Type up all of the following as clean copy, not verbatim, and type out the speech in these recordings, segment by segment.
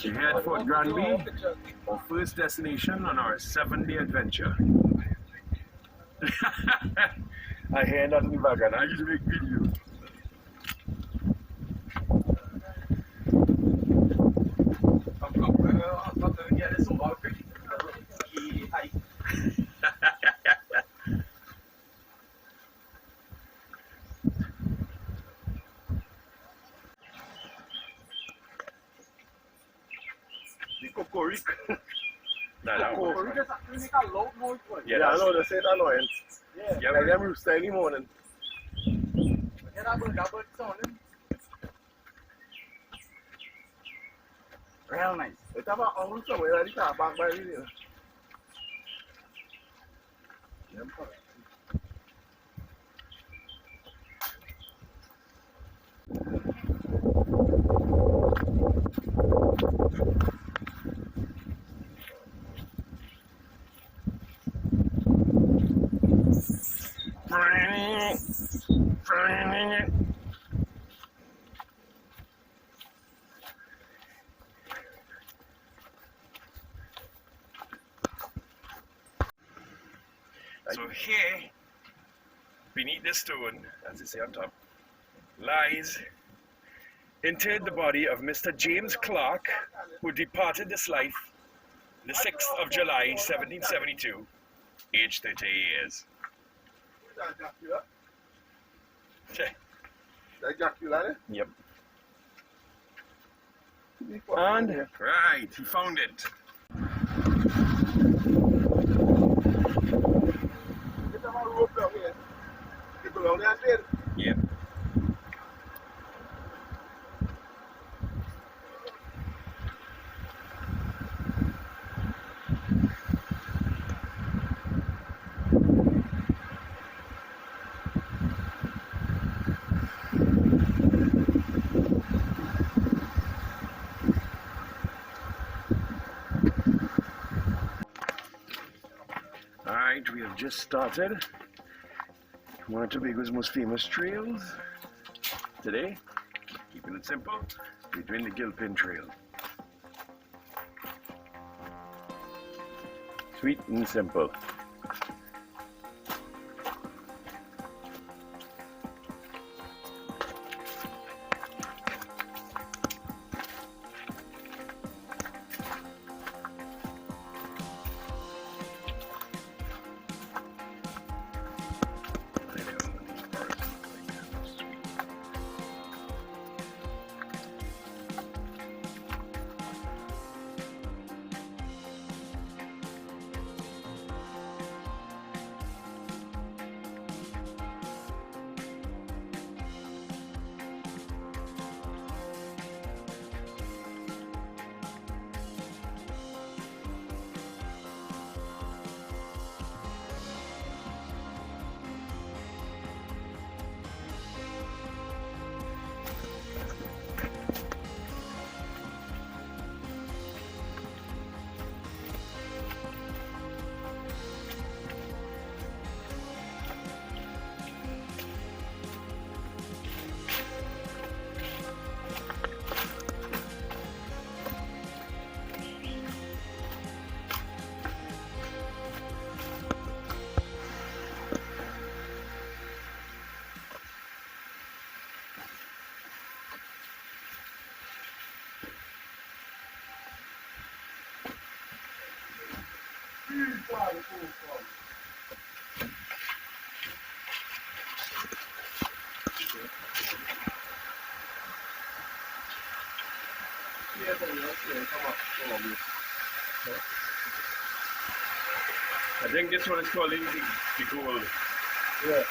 We head for Granby, our first destination on our 7-day adventure. I hear that in the background. I just make videos. Yeah, I know they say it's annoying. Yeah, like them rooster in the morning. Real nice. It's about owl somewhere that you can't back by the So here, beneath the stone, as they say on top, lies interred the body of Mr. James Clark, who departed this life the 6th of July, 1772, aged 30 years. Yep. And, right, he found it. Yeah. Alright, we have just started one of Tobago's most famous trails today. Keeping it simple, we're doing the Gilpin Trail. Sweet and simple. I think this one is called the gold. Yeah.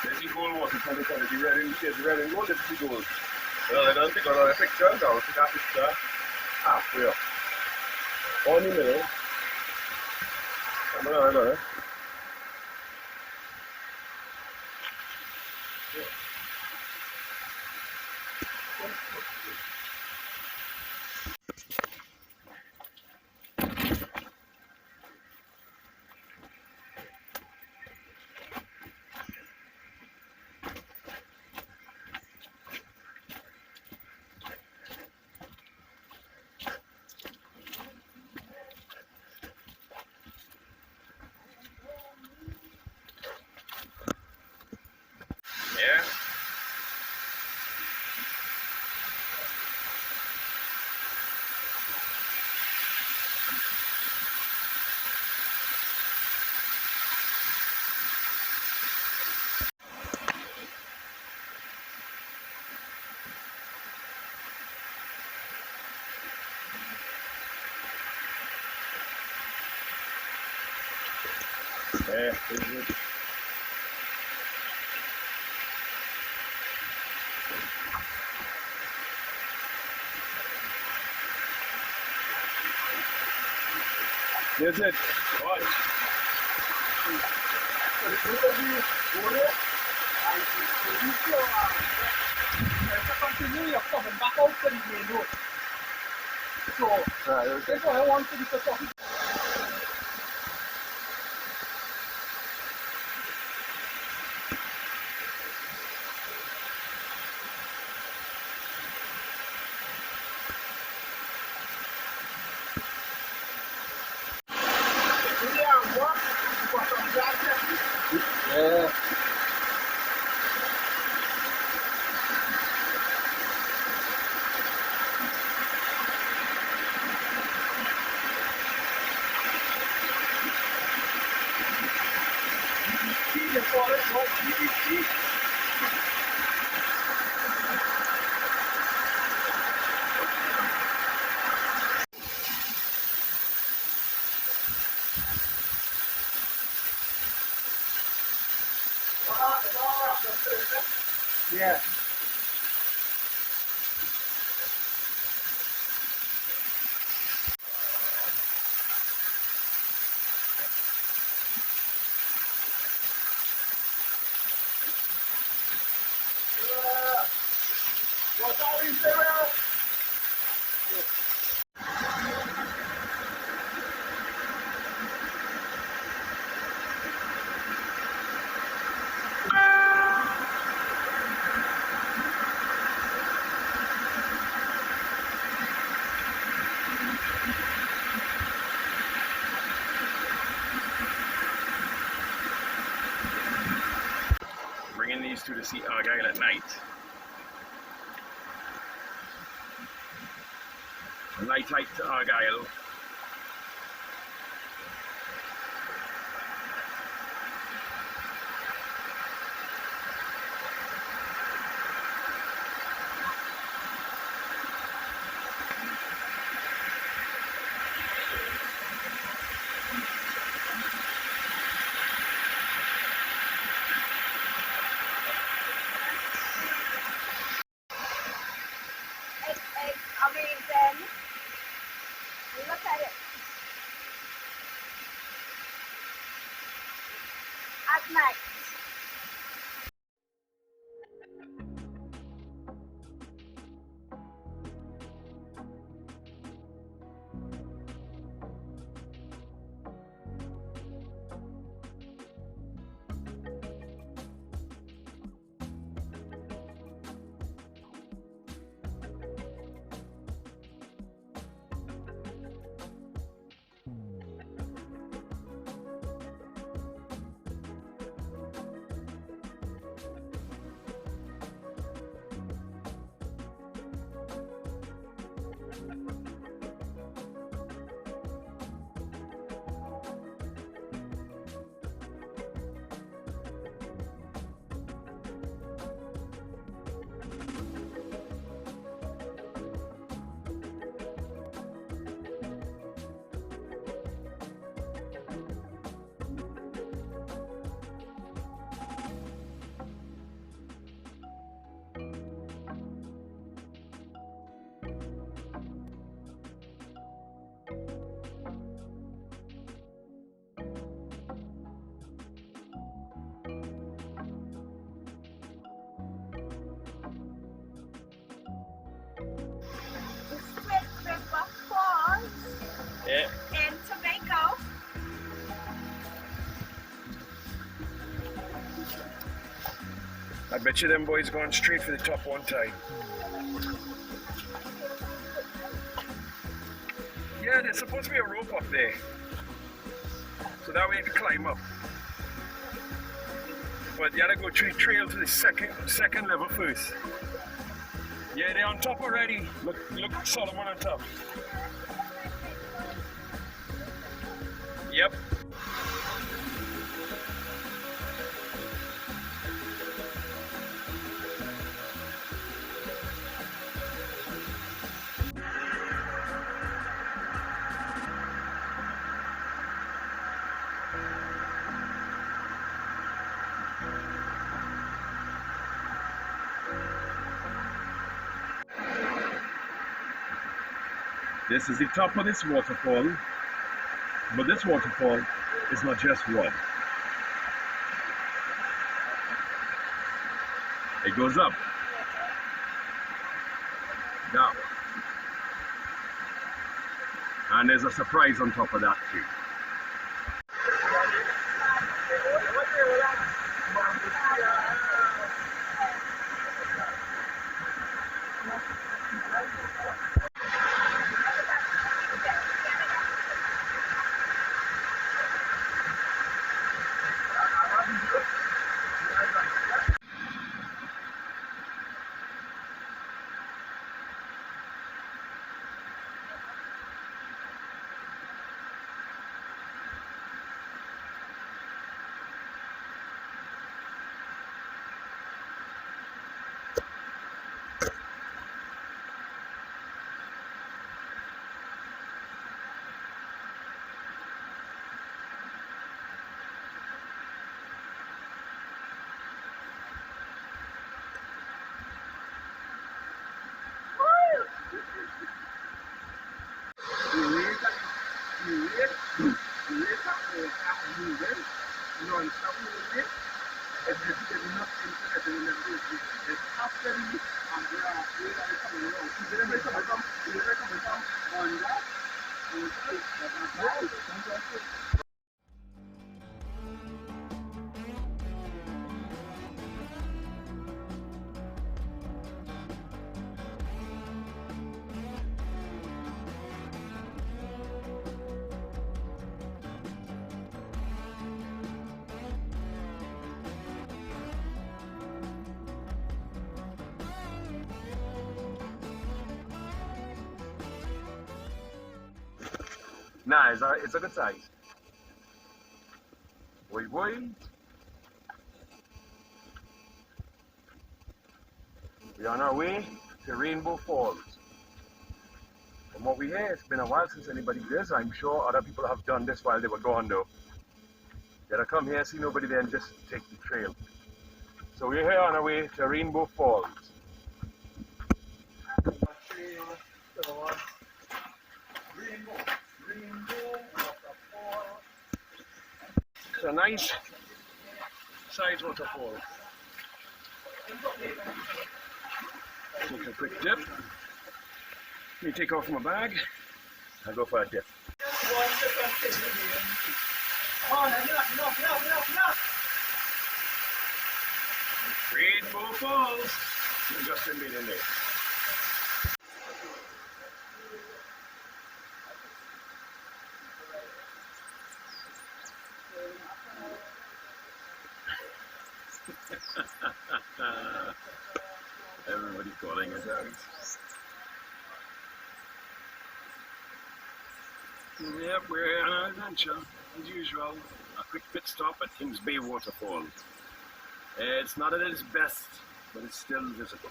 There's the gold water from the quality red and gold, this is the gold. Well, I don't think another picture, I don't think that picture halfway up. On the middle. Another. Yeah, isn't it? Is it? What? Yeah. Yeah. What's all these there? Bringing these two to see Argyle at night. A night hike to Argyle. It's amazing. Look at it. At night. Yeah. In Tobago. I bet you them boys going straight for the top one time. Yeah, there's supposed to be a rope up there. So that way you can climb up. But you gotta go trail to the second level first. Yeah, they're on top already. Look Solomon on top. Yep. This is the top of this waterfall, but this waterfall is not just one. It goes up, down, and there's a surprise on top of that too. Nah, it's a good size. Boy. We're on our way to Rainbow Falls. From what we hear, it's been a while since anybody did this. I'm sure other people have done this while they were gone though. Gotta come here, see nobody there, and just take the trail. So we're here on our way to Rainbow Falls. It's a nice size waterfall. Take a quick dip. Let me take off my bag. I'll go for a dip. Rainbow Falls. Just in there. Everybody calling it out. Yep, we're on an adventure, as usual. A quick pit stop at Kings Bay Waterfall. It's not at its best, but it's still visible.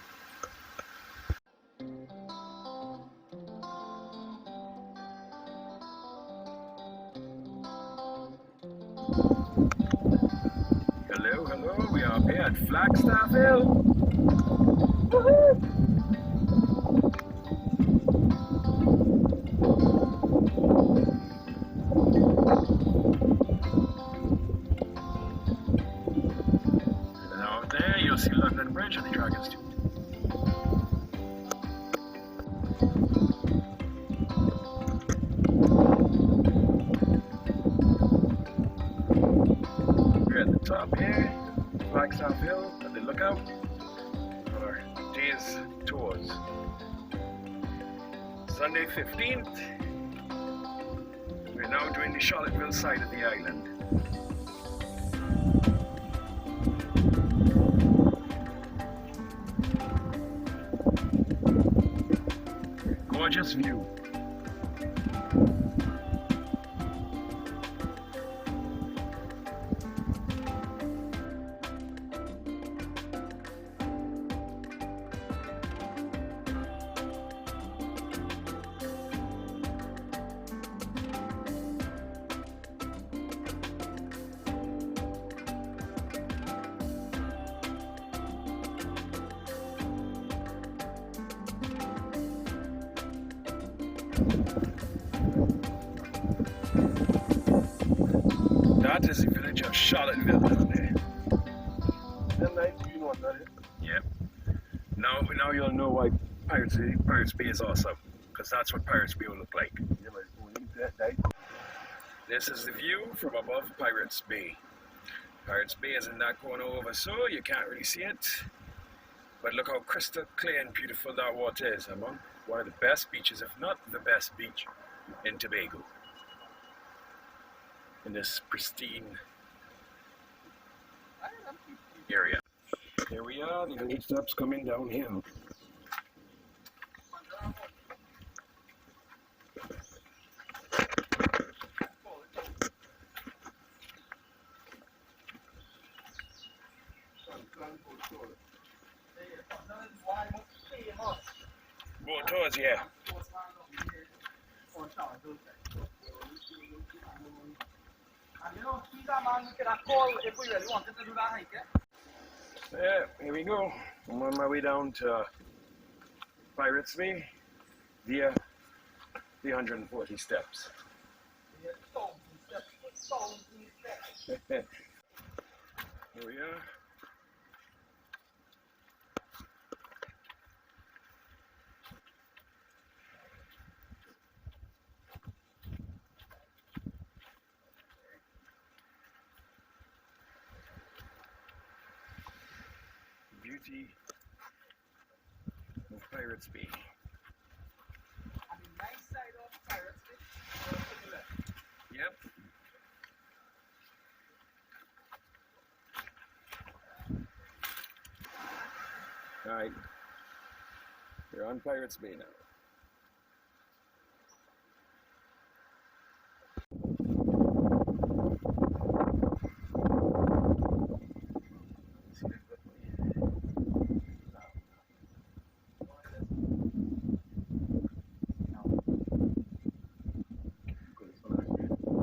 Hello, we are here at Flagstaff Hill. Woohoo! And out there you'll see London Bridge and the Dragon's Tooth. We're at the top here, Flagstaff Hill, at the lookout on our day's tours. Sunday 15th, we're now doing the Charlottesville side of the island. Gorgeous view. That is the village of Charlottesville down there. Yep. Now you'll know why Pirates Bay is awesome. Because that's what Pirates Bay will look like. This is the view from above Pirates Bay. Pirates Bay is in that corner over, so you can't really see it. But look how crystal clear and beautiful that water is. Among one of the best beaches, if not the best beach in Tobago. In this pristine area. Here we are, the village steps coming downhill. Boat tours, yeah. Yeah, here we go. I'm on my way down to Pirates Bay via 340 steps. Here we are. Beauty of Pirates Bay. Yep. Alright. You're on Pirates Bay now.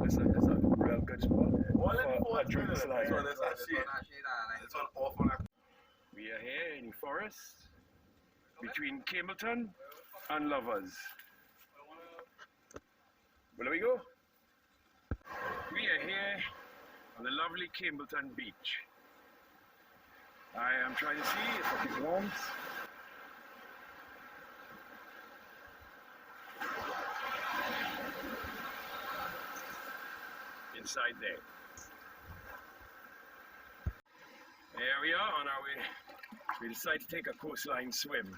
It's a real good spot for a drink slide. We are here in the forest between Campbellton and Lovers. Where do we go? We are here on the lovely Campbellton beach. I am trying to see if I can glance. Inside there. There we are on our way. We decided to take a coastline swim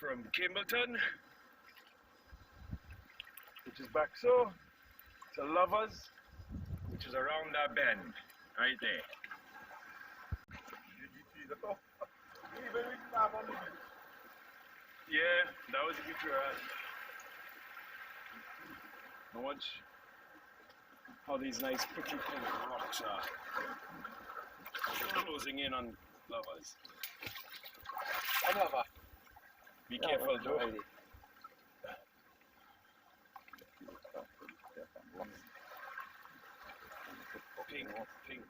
from Campbellton, which is back so, to Lovers, which is around that bend, right there. Yeah, that was a good try. I watch how these nice pretty pink rocks are closing in on Lovers. Be careful though. Pink, pink.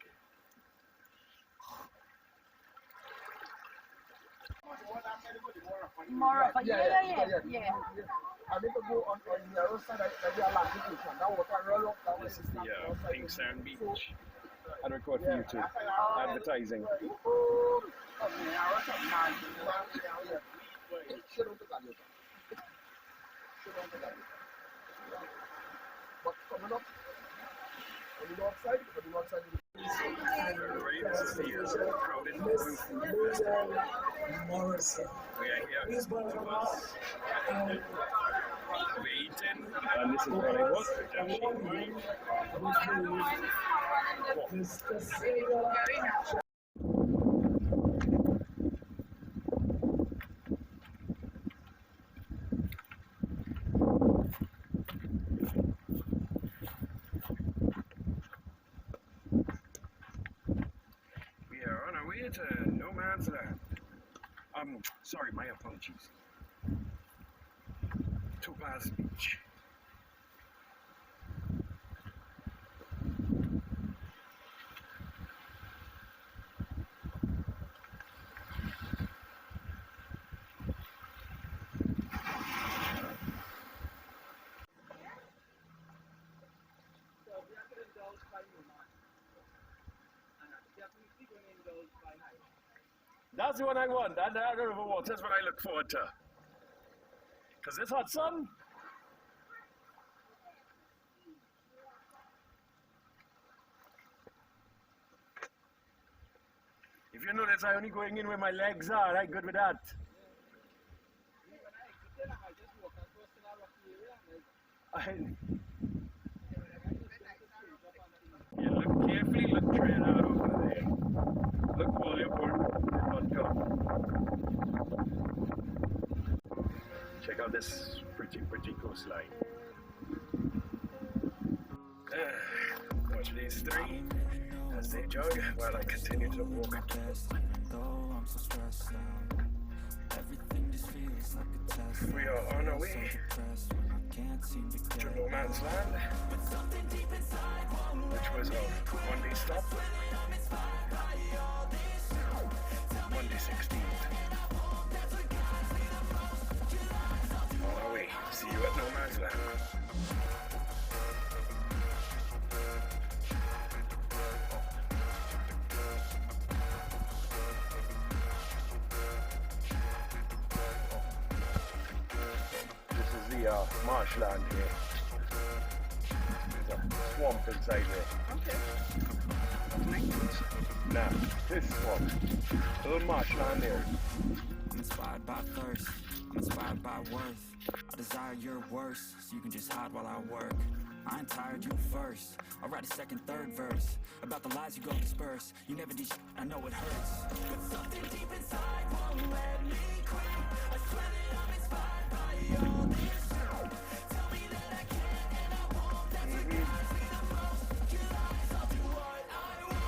More of a yeah. I need to go on the other side. This is the Pink Sand Beach. I'd record for YouTube. Advertising. But coming up, on the north side, Everybody, this is the crowded food festival. We are here to us. We're eating, and this is what I was actually. We are on our way to no man's land. Sorry, my apologies. Tobago Beach. That's the one I want. That Niagara River water is what I look forward to. Because this hot sun. If you notice, I only going in where my legs are. I'm good with that. You look carefully, look Trinidad over there. Look all your on top. Check out this pretty coastline. Watch these three as they jog while I continue to walk. We are on our way to no man's land, which was our Monday stop, Monday 16th. On our way. See you at no man's land. Marshland here. There's a swamp inside there. Okay. Now, this swamp. A little marshland there. I'm inspired by thirst. I'm inspired by worth. I desire your worst, so you can just hide while I work. I ain't tired, you first. I'll write a second, third verse about the lies you go disperse. You never did I know it hurts. But something deep inside won't let me quit. I swear that I'm inspired by all this. Tell me that I can and I won't. That's what drives me the most. 'Cause I will do what I want.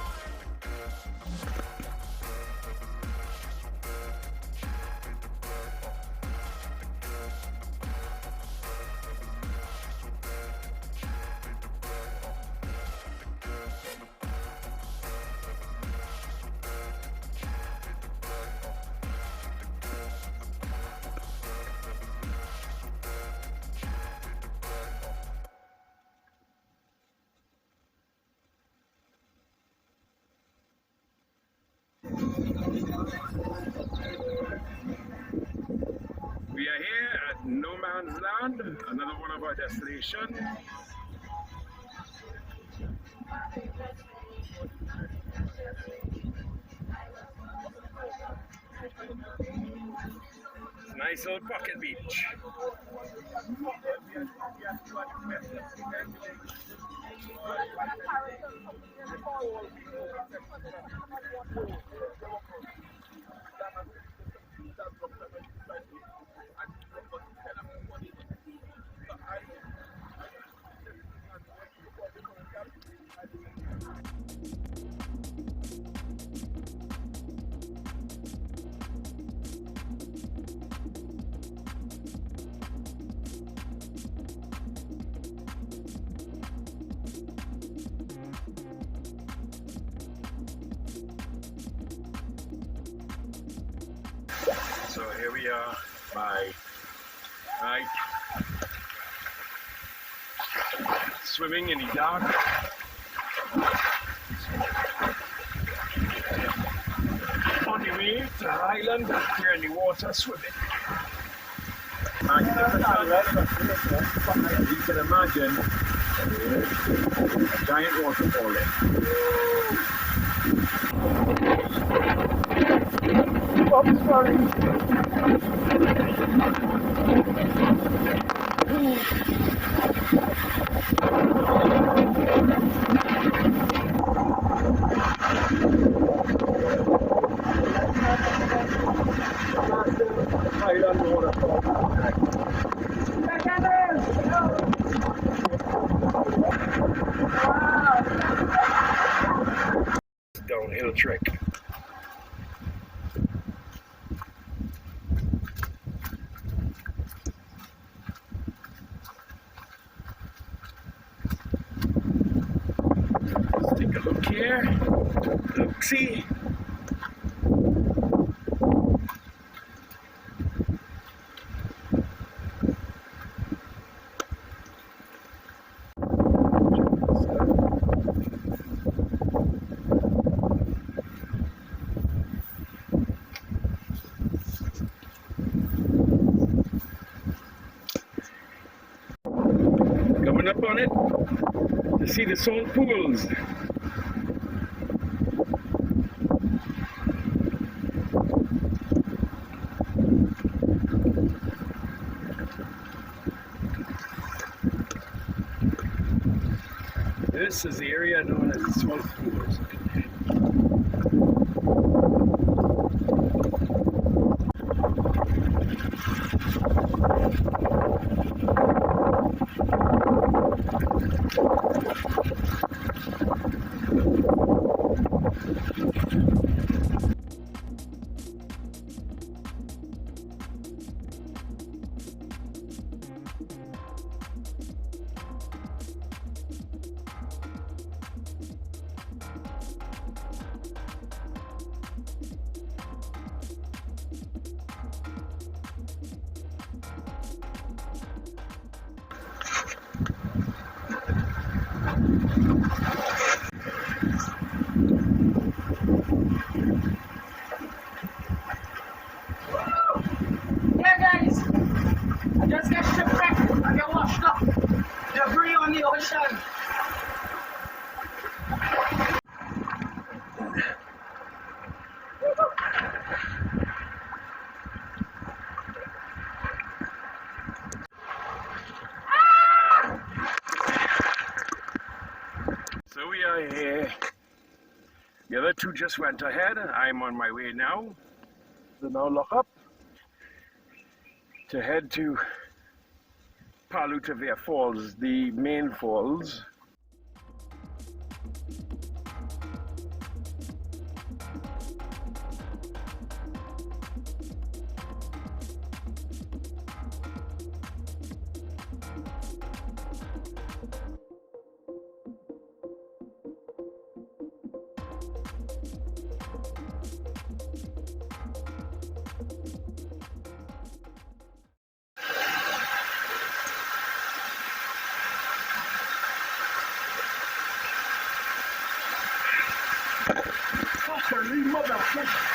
We are here at No Man's Land, another one of our destinations. It's a nice old pocket beach. So here we are by night, swimming in the dark. On the way to the island, here in the water swimming. You can imagine a giant waterfall there. I'm sorry. Downhill trick. Let's take a look here. Look, see. Coming up on it to see the salt pools. This is the area known as the salt pools. Yeah, guys, I just got shipwrecked. I got washed up. Debris on the ocean. So we are here. The other two just went ahead. I'm on my way now. So now lock up to head to Palutavia Falls, the main falls. Holy motherfucker.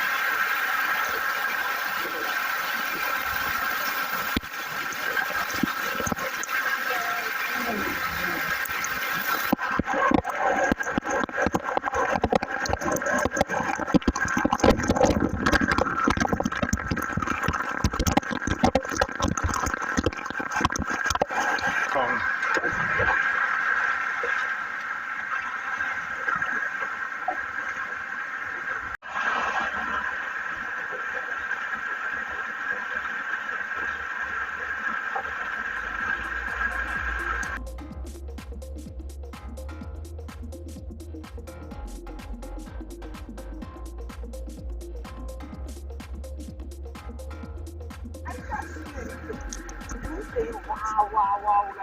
Wow,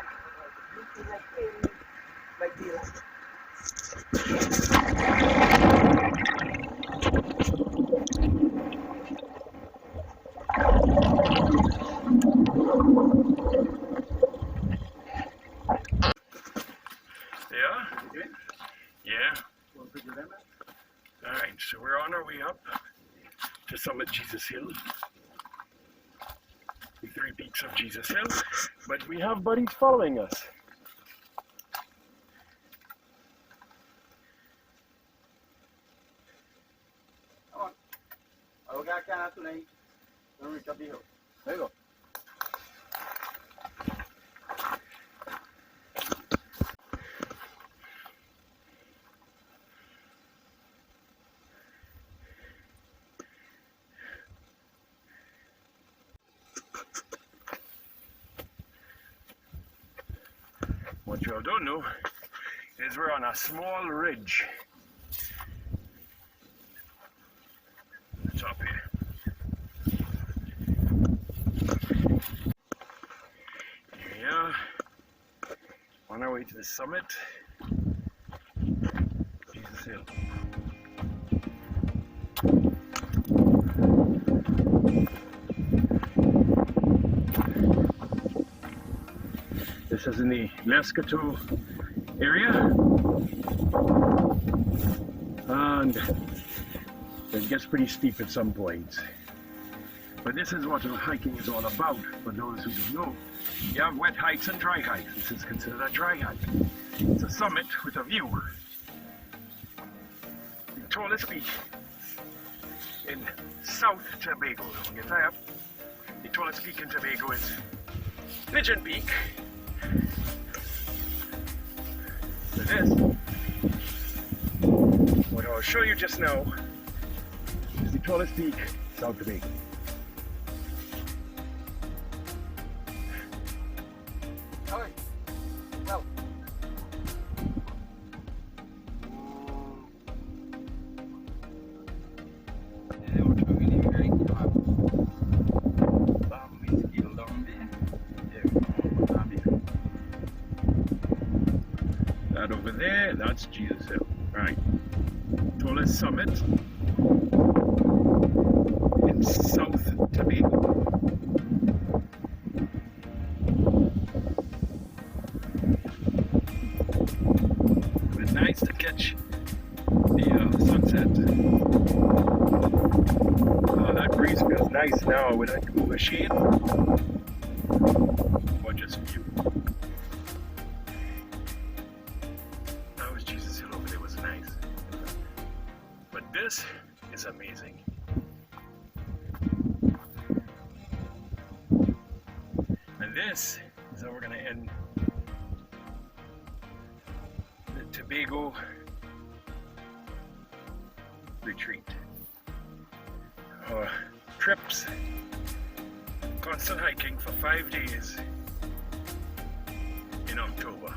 like this. Yeah? Yeah. Alright, so we're on our way up to summit Jesus Hill. The 3 peaks of Jesus Hill. But we have buddies following us. I'll get a can tonight. We'll reach up the hill. There you go. What you all don't know is we're on a small ridge. It's up here. Here we are. On our way to the summit. Jesus Hill. This is in the Lescato area, and it gets pretty steep at some points. But this is what hiking is all about, for those who don't know. You have wet hikes and dry hikes. This is considered a dry hike. It's a summit with a view. The tallest peak in South Tobago. Don't get tired. The tallest peak in Tobago is Pigeon Peak. So this, what I'll show you just now, is the tallest peak in South Tobago. Alright. Well. That over there, that's Jesus Hill. Right. Tallest summit in South Tobago. It's nice to catch the sunset. Oh, that breeze feels nice now with a cooler shade. Gorgeous view. That was Jesus Hill over there, was nice. But this is amazing. And this is how we're going to end the Tobago retreat. Our trips, constant hiking for 5 days in October.